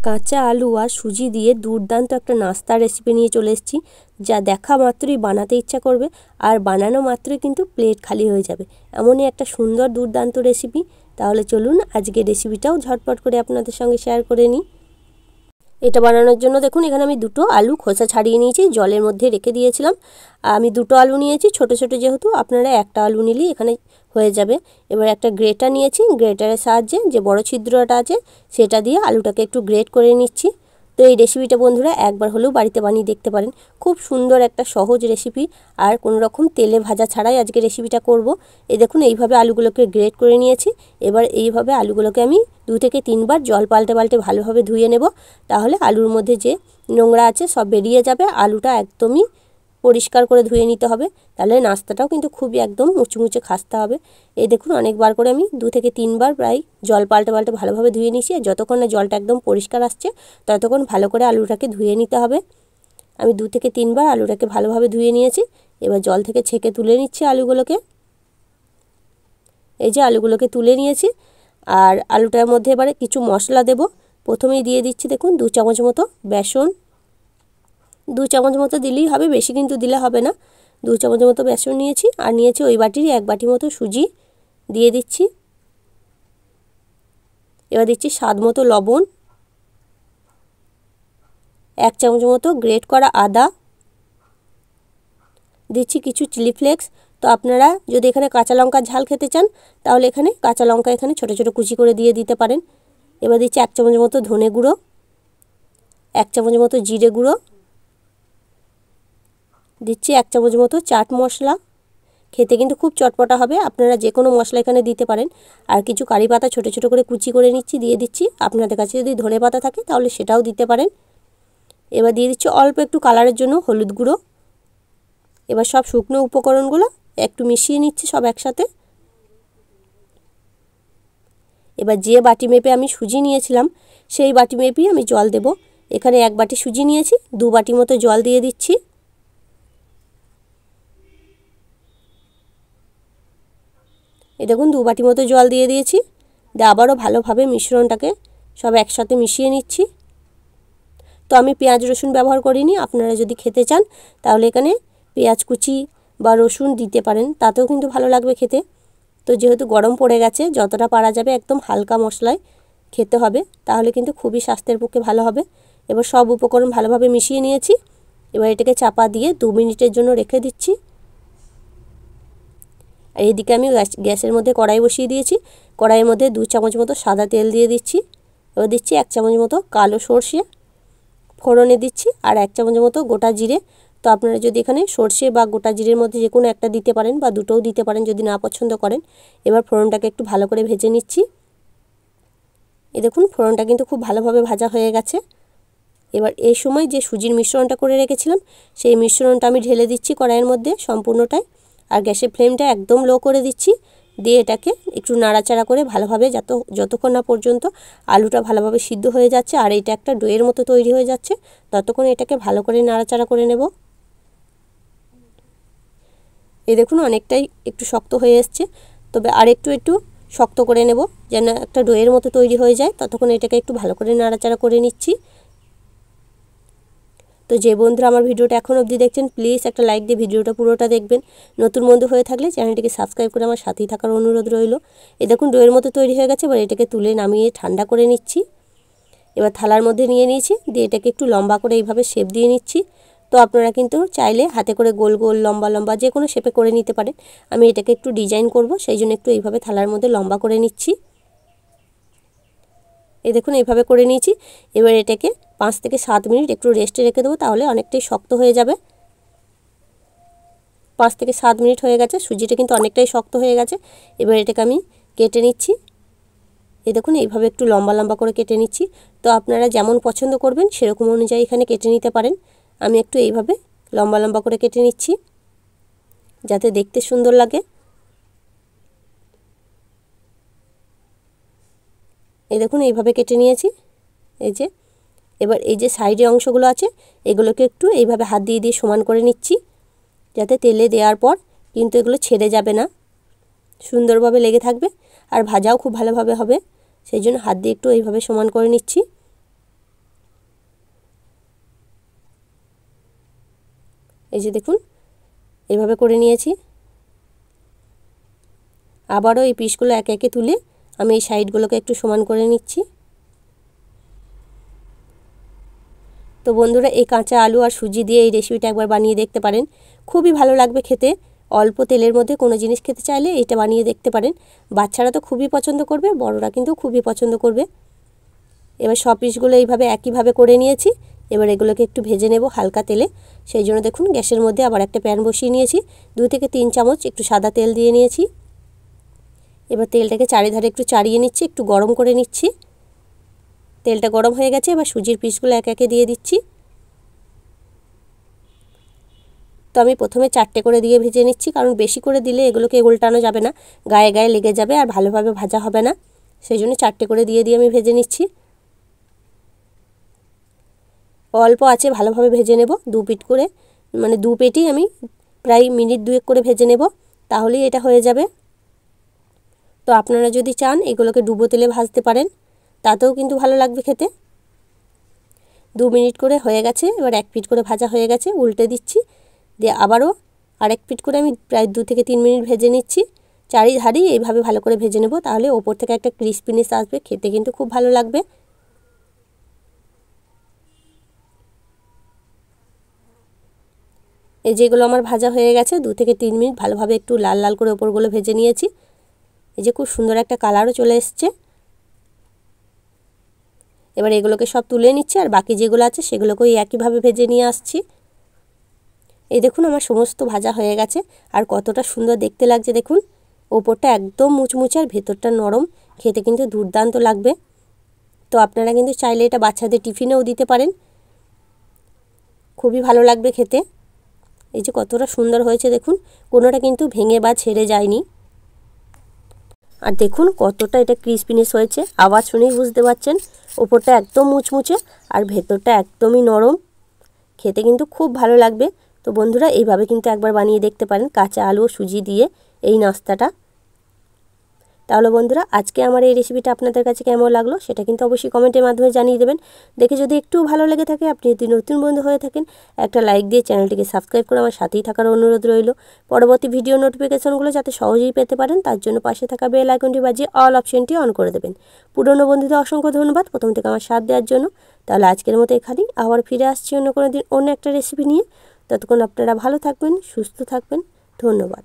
কাঁচা আলু আর সুজি দিয়ে দুর্দান্ত একটা নাস্তার রেসিপি নিয়ে চলে এসেছি, যা দেখা মাত্রই বানাতে ইচ্ছা করবে আর বানানো মাত্রই কিন্তু প্লেট খালি হয়ে যাবে। এমনই একটা সুন্দর দুর্দান্ত রেসিপি। তাহলে চলুন আজকে রেসিপিটাও ঝটপট করে আপনাদের সঙ্গে শেয়ার করে নিই। এটা বানানোর জন্য দেখুন এখানে আমি দুটো আলু খোসা ছাড়িয়ে নিয়েছি, জলের মধ্যে রেখে দিয়েছিলাম। আমি দুটো আলু নিয়েছি, ছোট ছোট যেহেতু আপনারা একটা আলু নিলেই এখানে হয়ে যাবে। এবার একটা গ্রেটার নিয়েছি, গ্রেটারের সাহায্যে যে বড় ছিদ্রটা আছে সেটা দিয়ে আলুটাকে একটু গ্রেট করে নিচ্ছি। তো এই রেসিপিটা বন্ধুরা একবার হলেও বাড়িতে বানিয়ে দেখতে পারেন। খুব সুন্দর একটা সহজ রেসিপি, আর কোনো রকম তেলে ভাজা ছাড়াই আজকে রেসিপিটা করব। এই দেখুন এইভাবে আলুগুলোকে গ্রেট করে নিয়েছি। এবার এইভাবে আলুগুলোকে আমি 2 থেকে 3 বার জল পাল্টে পাল্টে ভালোভাবে ধুয়ে নেব। তাহলে আলুর মধ্যে যে নোংরা আছে সব বেরিয়ে যাবে। আলুটা একদমই পরিষ্কার করে ধুয়ে নিতে হবে, তাহলে নাস্তাটাও কিন্তু খুবই একদম মুচমুচে খাস্তা হবে। এই দেখুন অনেকবার করে আমি 2 থেকে 3 বার প্রায় জল পাল্টে পাল্টে ভালোভাবে ধুয়ে নিয়েছি। যতক্ষণ না জলটা একদম পরিষ্কার আসছে ততক্ষণ ভালো করে আলুটাকে ধুয়ে নিতে হবে। আমি 2 থেকে 3 বার আলুটাকে ভালোভাবে ধুয়ে নিয়েছি। এবার জল থেকে ছেঁকে তুলে নিচ্ছি আলুগুলোকে। এই যে আলুগুলোকে তুলে নিয়েছি, আর আলুটার মধ্যে এবারে কিছু মশলা দেব। প্রথমেই দিয়ে দিচ্ছি দেখুন 2 চামচ মতো বেসন। 2 চামচ মতো দিলেই হবে, বেশি কিন্তু দিলে হবে না। 2 চামচ মতো বেসন নিয়েছি, আর নিয়েছি ওই বাটির 1 বাটি মতো সুজি দিয়ে দিচ্ছি। এবার দিচ্ছি স্বাদ মতো লবণ, 1 চামচ মতো গ্রেট করা আদা, দিচ্ছি কিছু চিলি ফ্লেক্স। তো আপনারা যদি এখানে কাঁচা লঙ্কার ঝাল খেতে চান তাহলে এখানে কাঁচা লঙ্কা এখানে ছোট ছোট কুচি করে দিয়ে দিতে পারেন। এবার দিচ্ছি 1 চামচ মতো ধনে গুঁড়ো, 1 চামচ মতো জিরে গুঁড়ো, দিচ্ছি 1 চামচ মতো চাট মশলা। খেতে কিন্তু খুব চটপটা হবে, আপনারা যে কোনো মশলা এখানে দিতে পারেন। আর কিছু কারি পাতা ছোট ছোট করে কুচি করে নিচ্ছি, দিয়ে দিচ্ছি। আপনাদের কাছে যদি ধনে পাতা থাকে তাহলে সেটাও দিতে পারেন। এবার দিয়ে দিচ্ছি অল্প একটু কালারের জন্য হলুদ গুঁড়ো। এবার সব শুকনো উপকরণগুলো একটু মিশিয়ে নিচ্ছি সব একসাথে। এবার যে বাটি মেপে আমি সুজি নিয়েছিলাম সেই বাটি মেপেই আমি জল দেব। এখানে 1 বাটি সুজি নিয়েছি, 2 বাটি মতো জল দিয়ে দিচ্ছি। এই দেখুন 2 বাটি মতো জল দিয়ে দিয়েছি। দিয়ে আবারও ভালোভাবে মিশ্রণটাকে সব একসাথে মিশিয়ে নিচ্ছি। তো আমি পেঁয়াজ রসুন ব্যবহার করিনি, আপনারা যদি খেতে চান তাহলে এখানে পেঁয়াজ কুচি বা রসুন দিতে পারেন, তাতেও কিন্তু ভালো লাগবে খেতে। তো যেহেতু গরম পড়ে গেছে, যতটা পারা যাবে একদম হালকা মশলায় খেতে হবে, তাহলে কিন্তু খুবই স্বাস্থ্যের পক্ষে ভালো হবে। এবার সব উপকরণ ভালোভাবে মিশিয়ে নিয়েছি। এবার এটাকে চাপা দিয়ে 2 মিনিটের জন্য রেখে দিচ্ছি। আর এদিকে আমি গ্যাসের মধ্যে কড়াই বসিয়ে দিয়েছি। কড়াইয়ের মধ্যে 2 চামচ মতো সাদা তেল দিয়ে দিচ্ছি। এবার দিচ্ছি 1 চামচ মতো কালো সর্ষে ফোড়নে দিচ্ছি, আর 1 চামচ মতো গোটা জিরে। তো আপনারা যদি এখানে সর্ষে বা গোটা জিরের মধ্যে যে কোনো একটা দিতে পারেন বা দুটোও দিতে পারেন যদি না পছন্দ করেন। এবার ফোড়নটাকে একটু ভালো করে ভেজে নিচ্ছি। এই দেখুন ফোড়নটা কিন্তু খুব ভালোভাবে ভাজা হয়ে গেছে। এবার এই সময় যে সুজির মিশ্রণটা করে রেখেছিলাম সেই মিশ্রণটা আমি ঢেলে দিচ্ছি কড়াইয়ের মধ্যে সম্পূর্ণটাই, আর গ্যাসের ফ্লেমটা একদম লো করে দিচ্ছি। দিয়ে এটাকে একটু নাড়াচাড়া করে ভালোভাবে যতক্ষণ না পর্যন্ত আলুটা ভালোভাবে সিদ্ধ হয়ে যাচ্ছে আর এটা একটা ডোয়ের মতো তৈরি হয়ে যাচ্ছে, ততক্ষণ এটাকে ভালো করে নাড়াচাড়া করে নেব। এই দেখুন অনেকটাই একটু শক্ত হয়ে এসছে, তবে আর একটু শক্ত করে নেব যেন একটা ডোয়ের মতো তৈরি হয়ে যায়। ততক্ষণ এটাকে একটু ভালো করে নাড়াচাড়া করে নিচ্ছি। তো যে বন্ধুরা আমার ভিডিওটা এখন অবধি দেখছেন প্লিজ একটা লাইক দিয়ে ভিডিওটা পুরোটা দেখবেন। নতুন বন্ধু হয়ে থাকলে চ্যানেলটিকে সাবস্ক্রাইব করে আমার সাথেই থাকার অনুরোধ রইল। এই দেখুন ডোয়ের মতো তৈরি হয়ে গেছে। এবার এটাকে তুলে নামিয়ে ঠান্ডা করে নিচ্ছি। এবার থালার মধ্যে নিয়ে নিয়েছি, দিয়ে এটাকে একটু লম্বা করে এইভাবে শেপ দিয়ে নিচ্ছি। তো আপনারা কিন্তু চাইলে হাতে করে গোল গোল লম্বা লম্বা যে কোনো শেপে করে নিতে পারেন। আমি এটাকে একটু ডিজাইন করব, সেই জন্য একটু এইভাবে থালার মধ্যে লম্বা করে নিচ্ছি। এই দেখুন এইভাবে করে নিয়েছি। এবার এটাকে 5 থেকে 7 মিনিট একটু রেস্টে রেখে দেবো, তাহলে অনেকটাই শক্ত হয়ে যাবে। 5 থেকে 7 মিনিট হয়ে গেছে, সুজিটা কিন্তু অনেকটাই শক্ত হয়ে গেছে। এবার এটাকে আমি কেটে নিচ্ছি। এই দেখুন এইভাবে একটু লম্বা লম্বা করে কেটে নিচ্ছি। তো আপনারা যেমন পছন্দ করবেন সেরকম অনুযায়ী এখানে কেটে নিতে পারেন। আমি একটু এইভাবে লম্বা লম্বা করে কেটে নিচ্ছি যাতে দেখতে সুন্দর লাগে। এই দেখুন এইভাবে কেটে নিয়েছি। এই যে এবার এই যে সাইডে অংশগুলো আছে এগুলোকে একটু এইভাবে হাত দিয়ে দিয়ে সমান করে নিচ্ছি, যাতে তেলে দেওয়ার পর কিন্তু এগুলো ছেড়ে যাবে না, সুন্দরভাবে লেগে থাকবে আর ভাজাও খুব ভালোভাবে হবে। সেই জন্য হাত দিয়ে একটু এইভাবে সমান করে নিচ্ছি। এই যে দেখুন এইভাবে করে নিয়েছি। আবারও এই পিসগুলো একে একে তুলে আমি এই সাইডগুলোকে একটু সমান করে নিচ্ছি। তো বন্ধুরা এই কাঁচা আলু আর সুজি দিয়ে এই রেসিপিটা একবার বানিয়ে দেখতে পারেন, খুবই ভালো লাগবে খেতে। অল্প তেলের মধ্যে কোনো জিনিস খেতে চাইলে এটা বানিয়ে দেখতে পারেন। বাচ্চারা তো খুবই পছন্দ করবে, বড়রা কিন্তু খুবই পছন্দ করবে। এবার সব পিসগুলো এইভাবে একইভাবে করে নিয়েছি। এবার এগুলোকে একটু ভেজে নেব হালকা তেলে। সেই জন্য দেখুন গ্যাসের মধ্যে আবার একটা প্যান বসিয়ে নিয়েছি। 2 থেকে 3 চামচ একটু সাদা তেল দিয়ে নিয়েছি। এবার তেলটাকে চারিধারে একটু চাড়িয়ে নিচ্ছি, একটু গরম করে নিচ্ছি। তেলটা গরম হয়ে গেছে, এবার সুজির পিসগুলো একে একে দিয়ে দিচ্ছি। তো আমি প্রথমে 4টে করে দিয়ে ভেজে নিচ্ছি, কারণ বেশি করে দিলে এগুলোকে উল্টানো যাবে না, গায়ে গায়ে লেগে যাবে আর ভালোভাবে ভাজা হবে না। সেই জন্য 4টে করে দিয়ে আমি ভেজে নিচ্ছি। অল্প আছে ভালোভাবে ভেজে নেব, 2 পিঠ করে, মানে 2 পেটই আমি প্রায় মিনিট 2 করে ভেজে নেব, তাহলেই এটা হয়ে যাবে। তো আপনারা যদি চান এগুলোকে ডুবো তেলে ভাজতে পারেন, তাতেও কিন্তু ভালো লাগবে খেতে। 2 মিনিট করে হয়ে গেছে, এবার 1 পিঠ করে ভাজা হয়ে গেছে, উল্টে দিচ্ছি। দিয়ে আবারও আরেক পিঠ করে আমি প্রায় 2 থেকে 3 মিনিট ভেজে নিচ্ছি। চারিধারেই এইভাবে ভালো করে ভেজে নেব, তাহলে ওপর থেকে একটা ক্রিস্পিনেস আসবে, খেতে কিন্তু খুব ভালো লাগবে। এই যেগুলো আমার ভাজা হয়ে গেছে, 2 থেকে 3 মিনিট ভালোভাবে একটু লাল লাল করে ওপরগুলো ভেজে নিয়েছি। এই যে খুব সুন্দর একটা কালারও চলে এসছে। এবার এগুলোকে সব তুলে নিচ্ছি, আর বাকি যেগুলো আছে সেগুলোকেও একইভাবে ভেজে নিয়ে আসছি। এই দেখুন আমার সমস্ত ভাজা হয়ে গেছে, আর কতটা সুন্দর দেখতে লাগছে দেখুন। ওপরটা একদম মুচমুচে আর ভেতরটা নরম, খেতে কিন্তু দুর্দান্ত লাগবে। তো আপনারা কিন্তু চাইলে এটা বাচ্চাদের টিফিনেও দিতে পারেন, খুবই ভালো লাগবে খেতে। এই যে কতটা সুন্দর হয়েছে দেখুন, কোনোটা কিন্তু ভেঙে বা ছেড়ে যায়নি। আর দেখুন কতটা এটা ক্রিস্পিনেস হয়েছে, আওয়াজ শুনেই বুঝতে পারছেন। ওপরটা একদম মুচমুচে আর ভেতরটা একদমই নরম, খেতে কিন্তু খুব ভালো লাগবে। তো বন্ধুরা এইভাবে কিন্তু একবার বানিয়ে দেখতে পারেন কাঁচা আলু ও সুজি দিয়ে এই নাস্তাটা। তাহলে বন্ধুরা আজকে আমার এই রেসিপিটা আপনাদের কাছে কেমন লাগলো সেটা কিন্তু অবশ্যই কমেন্টের মাধ্যমে জানিয়ে দেবেন। দেখে যদি একটু ভালো লেগে থাকে, আপনি যদি নতুন বন্ধু হয়ে থাকেন, একটা লাইক দিয়ে চ্যানেলটিকে সাবস্ক্রাইব করে আমার সাথেই থাকার অনুরোধ রইল। পরবর্তী ভিডিও নোটিফিকেশনগুলো যাতে সহজেই পেতে পারেন, তার জন্য পাশে থাকা বেল আইকনটি বাজিয়ে অল অপশনটি অন করে দেবেন। পুরনো বন্ধুদের অসংখ্য ধন্যবাদ প্রথম থেকে আমার সাথ দেওয়ার জন্য। তাহলে আজকের মতো এখানেই, আবার ফিরে আসছি অন্য কোনো দিন অন্য একটা রেসিপি নিয়ে। ততক্ষণ আপনারা ভালো থাকবেন, সুস্থ থাকবেন। ধন্যবাদ।